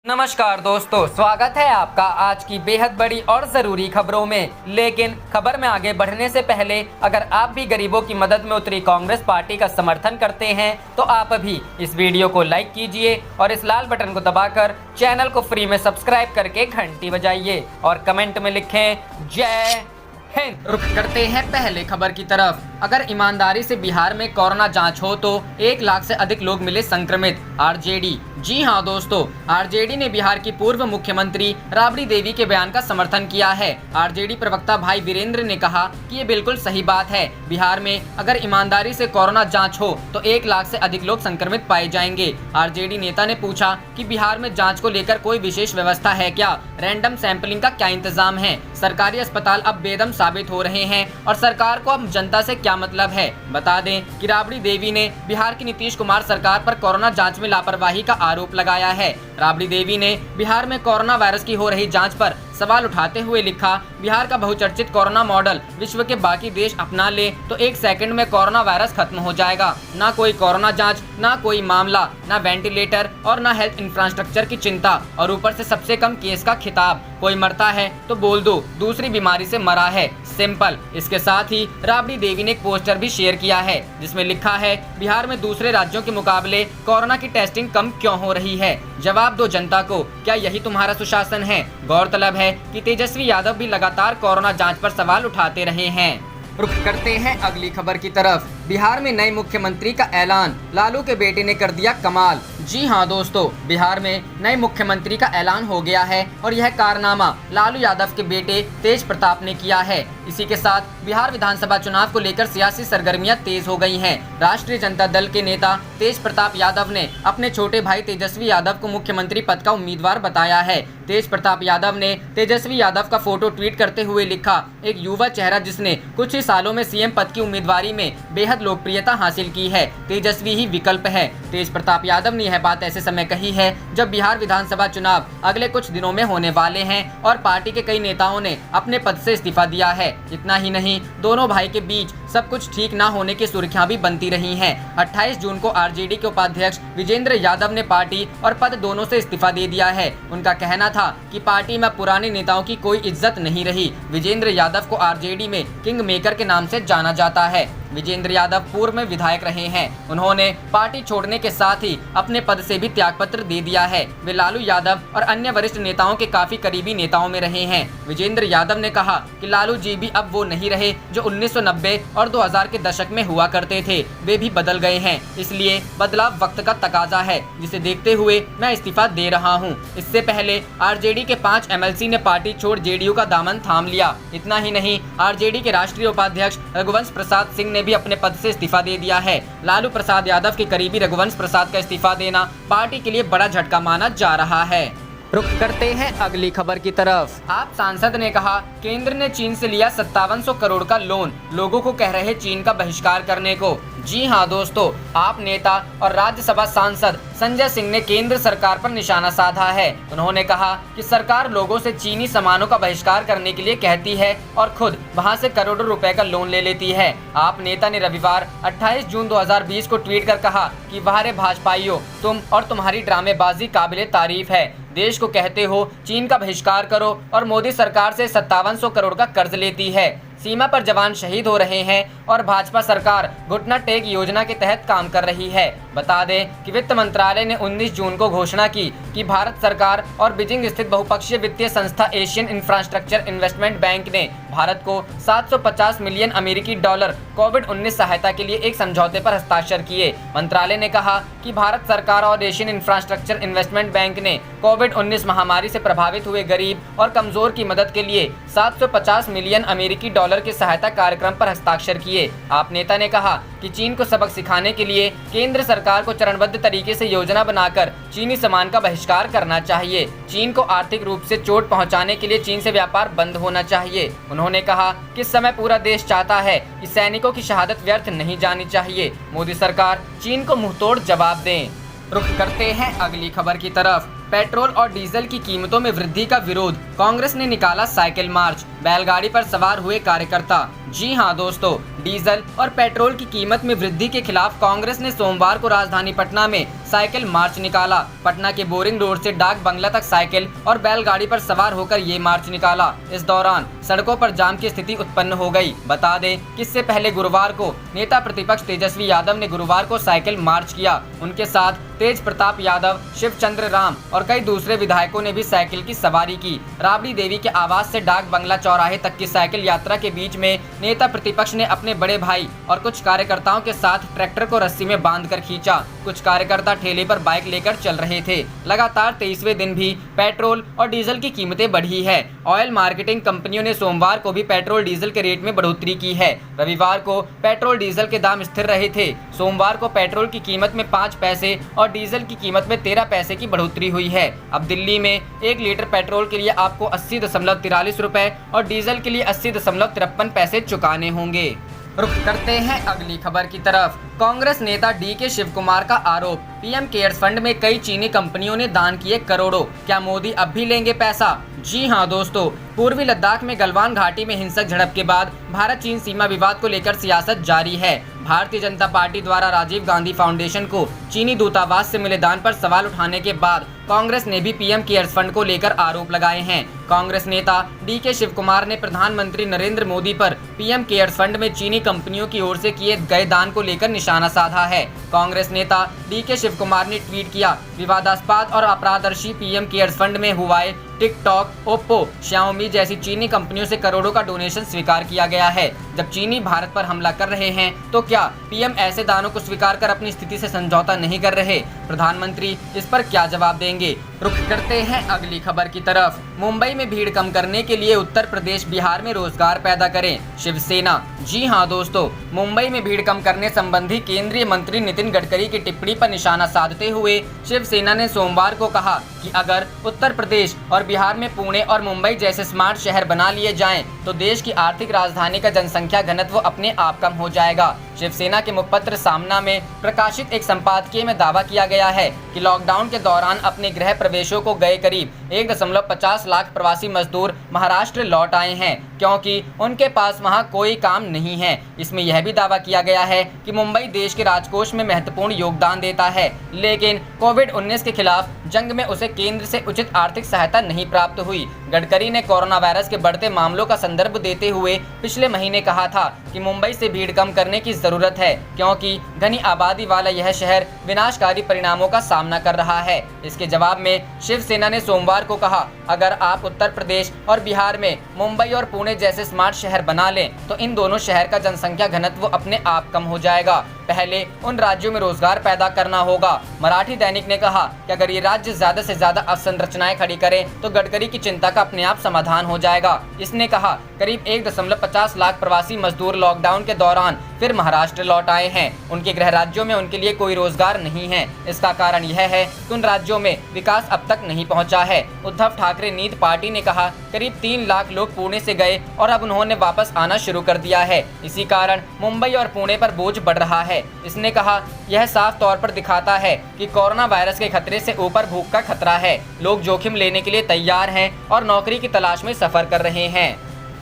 नमस्कार दोस्तों, स्वागत है आपका आज की बेहद बड़ी और ज़रूरी खबरों में। लेकिन खबर में आगे बढ़ने से पहले अगर आप भी गरीबों की मदद में उतरी कांग्रेस पार्टी का समर्थन करते हैं तो आप भी इस वीडियो को लाइक कीजिए और इस लाल बटन को दबाकर चैनल को फ्री में सब्सक्राइब करके घंटी बजाइए और कमेंट में लिखें जय हिंद। रुख करते हैं पहले खबर की तरफ। अगर ईमानदारी से बिहार में कोरोना जांच हो तो 1 लाख से अधिक लोग मिले संक्रमित, आरजेडी। जी हां दोस्तों, आरजेडी ने बिहार की पूर्व मुख्यमंत्री राबड़ी देवी के बयान का समर्थन किया है। आरजेडी प्रवक्ता भाई वीरेंद्र ने कहा कि ये बिल्कुल सही बात है। बिहार में अगर ईमानदारी से कोरोना जांच हो तो 1 लाख से अधिक लोग संक्रमित पाए जाएंगे। आरजेडी नेता ने पूछा कि बिहार में जाँच को लेकर कोई विशेष व्यवस्था है क्या, रैंडम सैंपलिंग का क्या इंतजाम है। सरकारी अस्पताल अब बेदम साबित हो रहे हैं और सरकार को अब जनता से क्या मतलब है। बता दें कि राबड़ी देवी ने बिहार की नीतीश कुमार सरकार पर कोरोना जांच में लापरवाही का आरोप लगाया है। राबड़ी देवी ने बिहार में कोरोना वायरस की हो रही जांच पर सवाल उठाते हुए लिखा, बिहार का बहुचर्चित कोरोना मॉडल विश्व के बाकी देश अपना ले तो 1 सेकंड में कोरोना वायरस खत्म हो जाएगा। ना कोई कोरोना जांच, ना कोई मामला, ना वेंटिलेटर और ना हेल्थ इंफ्रास्ट्रक्चर की चिंता और ऊपर से सबसे कम केस का खिताब। कोई मरता है तो बोल दो दूसरी बीमारी से मरा है, सिंपल। इसके साथ ही राबड़ी देवी ने एक पोस्टर भी शेयर किया है जिसमें लिखा है, बिहार में दूसरे राज्यों के मुकाबले कोरोना की टेस्टिंग कम क्यों हो रही है, जवाब दो जनता को, क्या यही तुम्हारा सुशासन है। गौरतलब है कि तेजस्वी यादव भी लगातार कोरोना जांच पर सवाल उठाते रहे हैं। रुख करते हैं अगली खबर की तरफ। बिहार में नए मुख्यमंत्री का ऐलान, लालू के बेटे ने कर दिया कमाल। जी हां दोस्तों, बिहार में नए मुख्यमंत्री का ऐलान हो गया है और यह कारनामा लालू यादव के बेटे तेज प्रताप ने किया है। इसी के साथ बिहार विधानसभा चुनाव को लेकर सियासी सरगर्मियां तेज हो गई हैं। राष्ट्रीय जनता दल के नेता तेज प्रताप यादव ने अपने छोटे भाई तेजस्वी यादव को मुख्यमंत्री पद का उम्मीदवार बताया है। तेज प्रताप यादव ने तेजस्वी यादव का फोटो ट्वीट करते हुए लिखा, एक युवा चेहरा जिसने कुछ ही सालों में सीएम पद की उम्मीदवारी में बेहद लोकप्रियता हासिल की है, तेजस्वी ही विकल्प है। तेज प्रताप यादव ने यह बात ऐसे समय कही है जब बिहार विधानसभा चुनाव अगले कुछ दिनों में होने वाले हैं और पार्टी के कई नेताओं ने अपने पद से इस्तीफा दिया है। इतना ही नहीं, दोनों भाई के बीच सब कुछ ठीक ना होने की सुर्खियां भी बनती रही हैं। 28 जून को आरजेडी के उपाध्यक्ष विजेंद्र यादव ने पार्टी और पद दोनों से इस्तीफा दे दिया है। उनका कहना था कि पार्टी में पुराने नेताओं की कोई इज्जत नहीं रही। विजेंद्र यादव को आरजेडी में किंग मेकर के नाम से जाना जाता है। विजेंद्र यादव पूर्व में विधायक रहे हैं। उन्होंने पार्टी छोड़ने के साथ ही अपने पद से भी त्यागपत्र दे दिया है। वे लालू यादव और अन्य वरिष्ठ नेताओं के काफी करीबी नेताओं में रहे हैं। विजेंद्र यादव ने कहा कि लालू जी भी अब वो नहीं रहे जो 1990 और 2000 के दशक में हुआ करते थे, वे भी बदल गए हैं, इसलिए बदलाव वक्त का तकाजा है, जिसे देखते हुए मैं इस्तीफा दे रहा हूं। इससे पहले आरजेडी के 5 एमएलसी ने पार्टी छोड़ जेडीयू का दामन थाम लिया। इतना ही नहीं, आरजेडी के राष्ट्रीय उपाध्यक्ष रघुवंश प्रसाद सिंह ने भी अपने पद से इस्तीफा दे दिया है। लालू प्रसाद यादव के करीबी रघुवंश प्रसाद का इस्तीफा देना पार्टी के लिए बड़ा झटका माना जा रहा है। रुख करते हैं अगली खबर की तरफ। आप सांसद ने कहा, केंद्र ने चीन से लिया 5700 करोड़ का लोन, लोगों को कह रहे चीन का बहिष्कार करने को। जी हां दोस्तों, आप नेता और राज्यसभा सांसद संजय सिंह ने केंद्र सरकार पर निशाना साधा है। उन्होंने कहा कि सरकार लोगों से चीनी सामानों का बहिष्कार करने के लिए कहती है और खुद वहां से करोड़ों रुपए का लोन ले लेती है। आप नेता ने रविवार 28 जून 2020 को ट्वीट कर कहा कि वाह रे भाजपाइयों, तुम और तुम्हारी ड्रामेबाजी काबिले तारीफ है। देश को कहते हो चीन का बहिष्कार करो और मोदी सरकार से 5700 करोड़ का कर्ज लेती है। सीमा पर जवान शहीद हो रहे हैं और भाजपा सरकार घुटना टेक योजना के तहत काम कर रही है। बता दें कि वित्त मंत्रालय ने 19 जून को घोषणा की कि भारत सरकार और बीजिंग स्थित बहुपक्षीय वित्तीय संस्था एशियन इंफ्रास्ट्रक्चर इन्वेस्टमेंट बैंक ने भारत को 750 मिलियन अमेरिकी डॉलर कोविड-19 सहायता के लिए एक समझौते पर हस्ताक्षर किए। मंत्रालय ने कहा कि भारत सरकार और एशियन इंफ्रास्ट्रक्चर इन्वेस्टमेंट बैंक ने कोविड-19 महामारी से प्रभावित हुए गरीब और कमजोर की मदद के लिए 750 मिलियन अमेरिकी डॉलर के सहायता कार्यक्रम पर हस्ताक्षर किए। आप नेता ने कहा कि चीन को सबक सिखाने के लिए केंद्र सरकार को चरणबद्ध तरीके से योजना बनाकर चीनी सामान का बहिष्कार करना चाहिए। चीन को आर्थिक रूप से चोट पहुंचाने के लिए चीन से व्यापार बंद होना चाहिए। उन्होंने कहा कि इस समय पूरा देश चाहता है कि सैनिकों की शहादत व्यर्थ नहीं जानी चाहिए। मोदी सरकार चीन को मुंहतोड़ जवाब दें। रुख करते हैं अगली खबर की तरफ। पेट्रोल और डीजल की कीमतों में वृद्धि का विरोध, कांग्रेस ने निकाला साइकिल मार्च, बैलगाड़ी पर सवार हुए कार्यकर्ता। जी हां दोस्तों, डीजल और पेट्रोल की कीमत में वृद्धि के खिलाफ कांग्रेस ने सोमवार को राजधानी पटना में साइकिल मार्च निकाला। पटना के बोरिंग रोड से डाक बंगला तक साइकिल और बैलगाड़ी पर सवार होकर ये मार्च निकाला। इस दौरान सड़कों पर जाम की स्थिति उत्पन्न हो गई। बता दें कि इससे पहले गुरुवार को नेता प्रतिपक्ष तेजस्वी यादव ने गुरुवार को साइकिल मार्च किया। उनके साथ तेज प्रताप यादव, शिवचंद्र राम और कई दूसरे विधायकों ने भी साइकिल की सवारी की। राबड़ी देवी के आवास से डाक बंगला चौराहे तक की साइकिल यात्रा के बीच में नेता प्रतिपक्ष ने अपने बड़े भाई और कुछ कार्यकर्ताओं के साथ ट्रैक्टर को रस्सी में बांधकर खींचा। कुछ कार्यकर्ता ठेले पर बाइक लेकर चल रहे थे। लगातार 23वें दिन भी पेट्रोल और डीजल की कीमतें बढ़ी है। ऑयल मार्केटिंग कंपनियों ने सोमवार को भी पेट्रोल डीजल के रेट में बढ़ोतरी की है। रविवार को पेट्रोल डीजल के दाम स्थिर रहे थे। सोमवार को पेट्रोल की कीमत में 5 पैसे और डीजल की कीमत में 13 पैसे की बढ़ोतरी हुई है। अब दिल्ली में 1 लीटर पेट्रोल के लिए आपको 80.43 रुपए और डीजल के लिए 80.53 पैसे चुकाने होंगे। रुख करते हैं अगली खबर की तरफ। कांग्रेस नेता डीके शिवकुमार का आरोप, पीएम केयर्स फंड में कई चीनी कंपनियों ने दान किए करोड़ों, क्या मोदी अब भी लेंगे पैसा? जी हां दोस्तों, पूर्वी लद्दाख में गलवान घाटी में हिंसक झड़प के बाद भारत चीन सीमा विवाद को लेकर सियासत जारी है। भारतीय जनता पार्टी द्वारा राजीव गांधी फाउंडेशन को चीनी दूतावास से मिले दान पर सवाल उठाने के बाद कांग्रेस ने भी पीएम केयर्स फंड को लेकर आरोप लगाए हैं। कांग्रेस नेता डीके शिवकुमार ने प्रधानमंत्री नरेंद्र मोदी पर पीएम केयर्स फंड में चीनी कंपनियों की ओर से किए गए दान को लेकर निशाना साधा है। कांग्रेस नेता डीके शिवकुमार ने ट्वीट किया, विवादास्पद और अपारदर्शी पीएम केयर्स फंड में हुआई टिकटॉक, ओप्पो, श्याओमी जैसी चीनी कंपनियों से करोड़ों का डोनेशन स्वीकार किया गया है। जब चीनी भारत पर हमला कर रहे हैं तो क्या पीएम ऐसे दानों को स्वीकार कर अपनी स्थिति से समझौता नहीं कर रहे? प्रधानमंत्री इस पर क्या जवाब देंगे? रुख करते हैं अगली खबर की तरफ। मुंबई में भीड़ कम करने के लिए उत्तर प्रदेश, बिहार में रोजगार पैदा करें, शिवसेना। जी हां दोस्तों, मुंबई में भीड़ कम करने संबंधी केंद्रीय मंत्री नितिन गडकरी की टिप्पणी पर निशाना साधते हुए शिवसेना ने सोमवार को कहा कि अगर उत्तर प्रदेश और बिहार में पुणे और मुंबई जैसे स्मार्ट शहर बना लिए जाएं, तो देश की आर्थिक राजधानी का जनसंख्या घनत्व अपने आप कम हो जाएगा। शिवसेना के मुखपत्र सामना में प्रकाशित एक संपादकीय में दावा किया गया है कि लॉकडाउन के दौरान अपने गृह प्रवेशों को गए करीब 1.50 लाख प्रवासी मजदूर महाराष्ट्र लौट आए हैं, क्योंकि उनके पास वहां कोई काम नहीं है। इसमें यह भी दावा किया गया है कि मुंबई देश के राजकोष में महत्वपूर्ण योगदान देता है, लेकिन कोविड-19 के खिलाफ जंग में उसे केंद्र से उचित आर्थिक सहायता नहीं प्राप्त हुई। गडकरी ने कोरोना वायरस के बढ़ते मामलों का संदर्भ देते हुए पिछले महीने कहा था कि मुंबई से भीड़ कम करने की जरूरत है, क्योंकि घनी आबादी वाला यह शहर विनाशकारी परिणामों का सामना कर रहा है। इसके जवाब में शिवसेना ने सोमवार को कहा, अगर आप उत्तर प्रदेश और बिहार में मुंबई और पुणे जैसे स्मार्ट शहर बना लें, तो इन दोनों शहर का जनसंख्या घनत्व अपने आप कम हो जाएगा। पहले उन राज्यों में रोजगार पैदा करना होगा। मराठी दैनिक ने कहा कि अगर ये राज्य ज्यादा से ज्यादा अवसंरचनाएं खड़ी करें तो गडकरी की चिंता का अपने आप समाधान हो जाएगा। इसने कहा, करीब 1.50 लाख प्रवासी मजदूर लॉकडाउन के दौरान फिर महाराष्ट्र लौट आए हैं। उनके गृह राज्यों में उनके लिए कोई रोजगार नहीं है। इसका कारण यह है कि उन राज्यों में विकास अब तक नहीं पहुंचा है। उद्धव ठाकरे नीति पार्टी ने कहा, करीब 3 लाख लोग पुणे से गए और अब उन्होंने वापस आना शुरू कर दिया है। इसी कारण मुंबई और पुणे पर बोझ बढ़ रहा है। इसने कहा, यह साफ तौर पर दिखाता है कि कोरोना वायरस के खतरे से ऊपर भूख का खतरा है। लोग जोखिम लेने के लिए तैयार हैं और नौकरी की तलाश में सफर कर रहे हैं।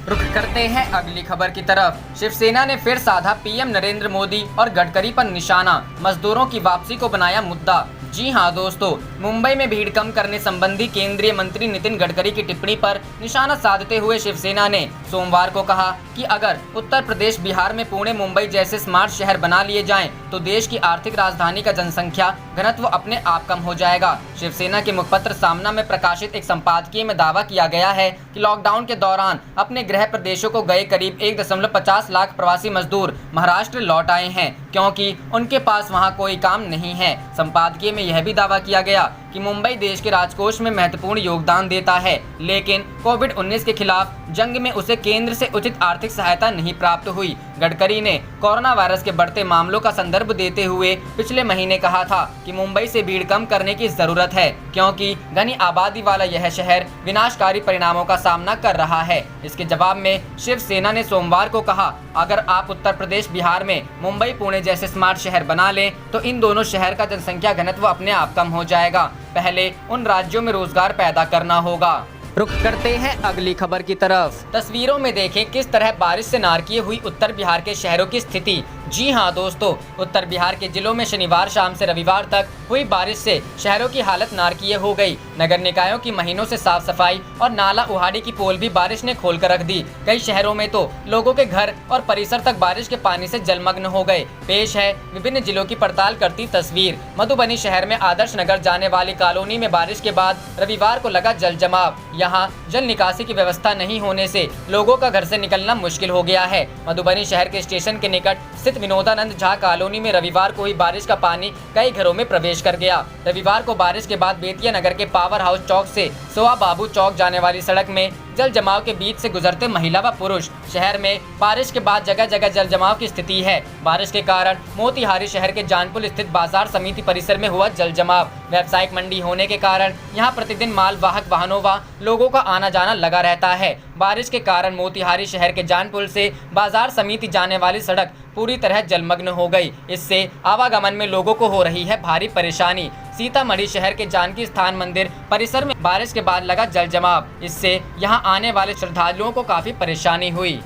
रुख करते हैं अगली खबर की तरफ। शिवसेना ने फिर साधा पीएम नरेंद्र मोदी और गडकरी पर निशाना, मजदूरों की वापसी को बनाया मुद्दा। जी हां दोस्तों, मुंबई में भीड़ कम करने संबंधी केंद्रीय मंत्री नितिन गडकरी की टिप्पणी पर निशाना साधते हुए शिवसेना ने सोमवार को कहा कि अगर उत्तर प्रदेश, बिहार में पुणे, मुंबई जैसे स्मार्ट शहर बना लिए जाएं, तो देश की आर्थिक राजधानी का जनसंख्या घनत्व अपने आप कम हो जाएगा। शिवसेना के मुखपत्र सामना में प्रकाशित एक संपादकीय में दावा किया गया है कि लॉकडाउन के दौरान अपने गृह प्रदेशों को गए करीब 1.50 लाख प्रवासी मजदूर महाराष्ट्र लौट आए हैं, क्योंकि उनके पास वहां कोई काम नहीं है। संपादकीय में यह भी दावा किया गया कि मुंबई देश के राजकोष में महत्वपूर्ण योगदान देता है, लेकिन कोविड-19 के खिलाफ जंग में उसे केंद्र से उचित आर्थिक सहायता नहीं प्राप्त हुई। गडकरी ने कोरोना वायरस के बढ़ते मामलों का संदर्भ देते हुए पिछले महीने कहा था कि मुंबई से भीड़ कम करने की जरूरत है, क्योंकि घनी आबादी वाला यह शहर विनाशकारी परिणामों का सामना कर रहा है। इसके जवाब में शिवसेना ने सोमवार को कहा, अगर आप उत्तर प्रदेश, बिहार में मुंबई, पुणे जैसे स्मार्ट शहर बना लें, तो इन दोनों शहर का जनसंख्या घनत्व अपने आप कम हो जाएगा। पहले उन राज्यों में रोजगार पैदा करना होगा। रुक करते हैं अगली खबर की तरफ। तस्वीरों में देखें किस तरह बारिश से नारकीय हुई उत्तर बिहार के शहरों की स्थिति। जी हां दोस्तों, उत्तर बिहार के जिलों में शनिवार शाम से रविवार तक हुई बारिश से शहरों की हालत नारकीय हो गई। नगर निकायों की महीनों से साफ सफाई और नाला उहाड़ी की पोल भी बारिश ने खोल कर रख दी। कई शहरों में तो लोगों के घर और परिसर तक बारिश के पानी से जलमग्न हो गए। पेश है विभिन्न जिलों की पड़ताल करती तस्वीर। मधुबनी शहर में आदर्श नगर जाने वाली कॉलोनी में बारिश के बाद रविवार को लगा जल जमाव। यहाँ जल निकासी की व्यवस्था नहीं होने से लोगों का घर से निकलना मुश्किल हो गया है। मधुबनी शहर के स्टेशन के निकट स्थित विनोदानंद झा कॉलोनी में रविवार को हुई बारिश का पानी कई घरों में प्रवेश कर गया। रविवार को बारिश के बाद बेतिया नगर के पावर हाउस चौक से सोआ बाबू चौक जाने वाली सड़क में जल जमाव के बीच से गुजरते महिला व पुरुष। शहर में बारिश के बाद जगह जगह जल जमाव की स्थिति है। बारिश के कारण मोतिहारी शहर के जानपुर स्थित बाजार समिति परिसर में हुआ जल जमाव। व्यावसायिक मंडी होने के कारण यहां प्रतिदिन माल वाहक वाहनों व लोगों का आना जाना लगा रहता है। बारिश के कारण मोतिहारी शहर के जानपुर से बाजार समिति जाने वाली सड़क पूरी तरह जलमग्न हो गई। इससे आवागमन में लोगों को हो रही है भारी परेशानी। सीतामढ़ी शहर के जानकी स्थान मंदिर परिसर में बारिश के बाद लगा जल जमाव। इससे यहां आने वाले श्रद्धालुओं को काफी परेशानी हुई।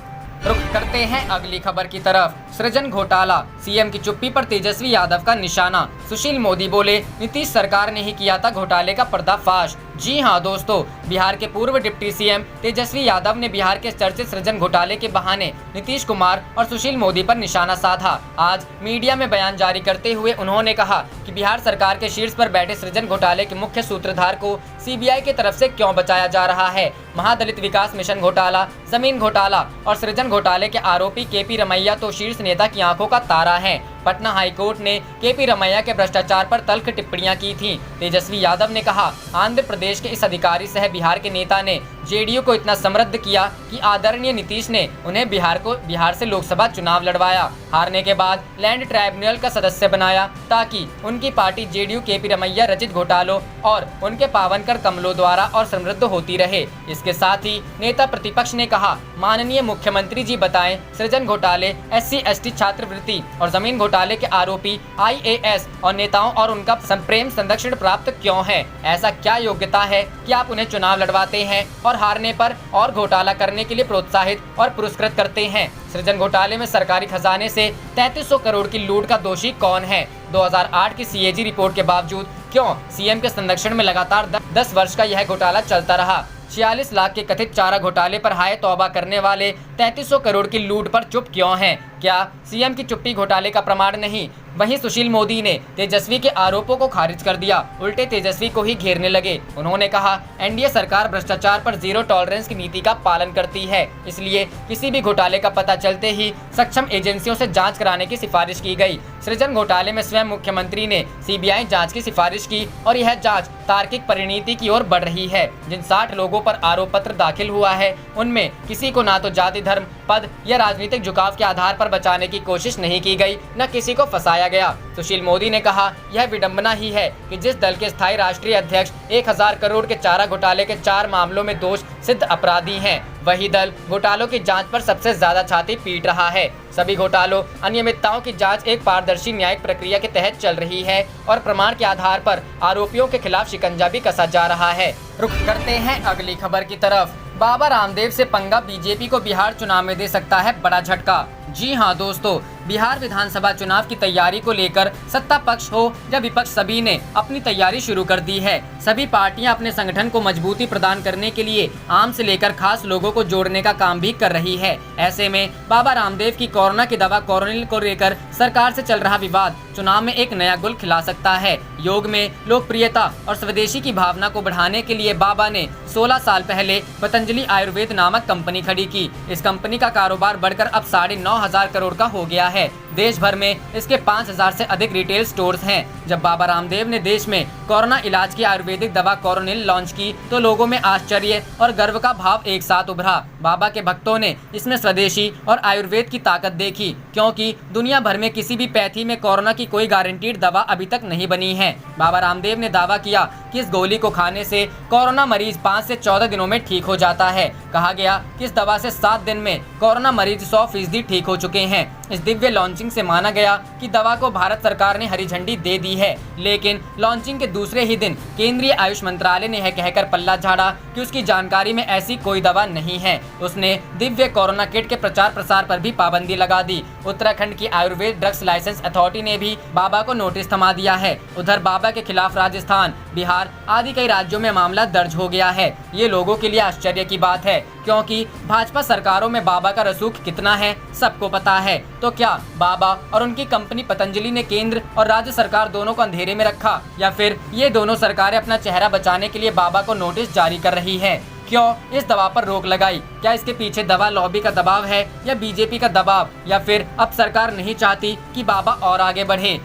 रुख करते हैं अगली खबर की तरफ। सृजन घोटाला, सीएम की चुप्पी पर तेजस्वी यादव का निशाना। सुशील मोदी बोले, नीतीश सरकार ने ही किया था घोटाले का पर्दाफाश। जी हां दोस्तों, बिहार के पूर्व डिप्टी सीएम तेजस्वी यादव ने बिहार के चर्चित सृजन घोटाले के बहाने नीतीश कुमार और सुशील मोदी पर निशाना साधा। आज मीडिया में बयान जारी करते हुए उन्होंने कहा कि बिहार सरकार के शीर्ष पर बैठे सृजन घोटाले के मुख्य सूत्रधार को सीबीआई की तरफ से क्यों बचाया जा रहा है। महादलित विकास मिशन घोटाला, जमीन घोटाला और सृजन घोटाले के आरोपी केपी रमैया तो शीर्ष नेता की आंखों का तारा है। पटना हाईकोर्ट ने केपी रमैया के भ्रष्टाचार पर तल्ख टिप्पणियां की थीं। तेजस्वी यादव ने कहा, आंध्र प्रदेश के इस अधिकारी सह बिहार के नेता ने जेडीयू को इतना समृद्ध किया कि आदरणीय नीतीश ने उन्हें बिहार से लोकसभा चुनाव लड़वाया। हारने के बाद लैंड ट्राइब्यूनल का सदस्य बनाया ताकि उनकी पार्टी जेडीयू केपी रमैया रचित घोटालों और उनके पावन कर कमलों द्वारा और समृद्ध होती रहे। इसके साथ ही नेता प्रतिपक्ष ने कहा, माननीय मुख्यमंत्री जी बताएं, सृजन घोटाले, SC ST छात्रवृत्ति और जमीन घोटाले के आरोपी IAS और नेताओं और उनका प्रेम संरक्षण प्राप्त क्यों है? ऐसा क्या योग्यता है कि आप उन्हें चुनाव लड़वाते हैं और हारने पर और घोटाला करने के लिए प्रोत्साहित और पुरस्कृत करते हैं? सृजन घोटाले में सरकारी खजाने से 3300 करोड़ की लूट का दोषी कौन है? 2008 की CAG रिपोर्ट के बावजूद क्यों सीएम के संरक्षण में लगातार 10 वर्ष का यह घोटाला चलता रहा? 46 लाख के कथित चारा घोटाले पर हाय तौबा करने वाले 3300 करोड़ की लूट पर चुप क्यों हैं? क्या सीएम की चुप्पी घोटाले का प्रमाण नहीं? वहीं सुशील मोदी ने तेजस्वी के आरोपों को खारिज कर दिया, उल्टे तेजस्वी को ही घेरने लगे। उन्होंने कहा, एनडीए सरकार भ्रष्टाचार पर जीरो टॉलरेंस की नीति का पालन करती है, इसलिए किसी भी घोटाले का पता चलते ही सक्षम एजेंसियों से जांच कराने की सिफारिश की गई। सृजन घोटाले में स्वयं मुख्यमंत्री ने सीबीआई जांच की सिफारिश की और यह जांच तार्किक परिणति की ओर बढ़ रही है। जिन 60 लोगों पर आरोप पत्र दाखिल हुआ है, उनमें किसी को ना तो जाति, धर्म, पद या राजनीतिक झुकाव के आधार पर बचाने की कोशिश नहीं की गई, न किसी को फंसाया गया। सुशील मोदी ने कहा, यह विडंबना ही है कि जिस दल के स्थायी राष्ट्रीय अध्यक्ष 1000 करोड़ के चारा घोटाले के 4 मामलों में दोष सिद्ध अपराधी हैं, वही दल घोटालों की जांच पर सबसे ज्यादा छाती पीट रहा है। सभी घोटालों, अनियमितताओं की जांच एक पारदर्शी न्यायिक प्रक्रिया के तहत चल रही है और प्रमाण के आधार पर आरोपियों के खिलाफ शिकंजा भी कसा जा रहा है। रुख करते हैं अगली खबर की तरफ। बाबा रामदेव से पंगा, बीजेपी को बिहार चुनाव में दे सकता है बड़ा झटका। जी हां दोस्तों, बिहार विधानसभा चुनाव की तैयारी को लेकर सत्ता पक्ष हो या विपक्ष, सभी ने अपनी तैयारी शुरू कर दी है। सभी पार्टियां अपने संगठन को मजबूती प्रदान करने के लिए आम से लेकर खास लोगों को जोड़ने का काम भी कर रही है। ऐसे में बाबा रामदेव की कोरोना की दवा कोरोनिल को लेकर सरकार से चल रहा विवाद चुनाव में एक नया गुल खिला सकता है। योग में लोकप्रियता और स्वदेशी की भावना को बढ़ाने के लिए बाबा ने 16 साल पहले पतंजलि आयुर्वेद नामक कंपनी खड़ी की। इस कंपनी का कारोबार बढ़कर अब 9,500 करोड़ का हो गया है। देश भर में इसके 5000 से अधिक रिटेल स्टोर्स हैं। जब बाबा रामदेव ने देश में कोरोना इलाज की आयुर्वेदिक दवा कोरोनिल लॉन्च की तो लोगों में आश्चर्य और गर्व का भाव एक साथ उभरा। बाबा के भक्तों ने इसमें स्वदेशी और आयुर्वेद की ताकत देखी, क्योंकि दुनिया भर में किसी भी पैथी में कोरोना की कोई गारंटीड दवा अभी तक नहीं बनी है। बाबा रामदेव ने दावा किया कि इस गोली को खाने से कोरोना मरीज 5 से 14 दिनों में ठीक हो जाता है। कहा गया कि इस दवा से 7 दिन में कोरोना मरीज 100% ठीक हो चुके हैं। इस दिव्य लॉन्चिंग लॉन्चिंग से माना गया कि दवा को भारत सरकार ने हरी झंडी दे दी है, लेकिन लॉन्चिंग के दूसरे ही दिन केंद्रीय आयुष मंत्रालय ने यह कहकर पल्ला झाड़ा कि उसकी जानकारी में ऐसी कोई दवा नहीं है। उसने दिव्य कोरोना किट के प्रचार प्रसार पर भी पाबंदी लगा दी। उत्तराखंड की आयुर्वेद ड्रग्स लाइसेंस अथॉरिटी ने भी बाबा को नोटिस थमा दिया है। उधर बाबा के खिलाफ राजस्थान, बिहार आदि कई राज्यों में मामला दर्ज हो गया है। ये लोगों के लिए आश्चर्य की बात है, क्योंकि भाजपा सरकारों में बाबा का रसूख कितना है सबको पता है। तो क्या बाबा और उनकी कंपनी पतंजलि ने केंद्र और राज्य सरकार दोनों को अंधेरे में रखा, या फिर ये दोनों सरकारें अपना चेहरा बचाने के लिए बाबा को नोटिस जारी कर रही है? क्यों इस दवा पर रोक लगाई? क्या इसके पीछे दवा लॉबी का दबाव है या बीजेपी का दबाव, या फिर अब सरकार नहीं चाहती कि बाबा और आगे बढ़े?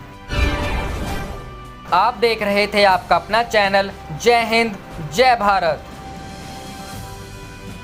आप देख रहे थे आपका अपना चैनल जय हिंद जय भारत।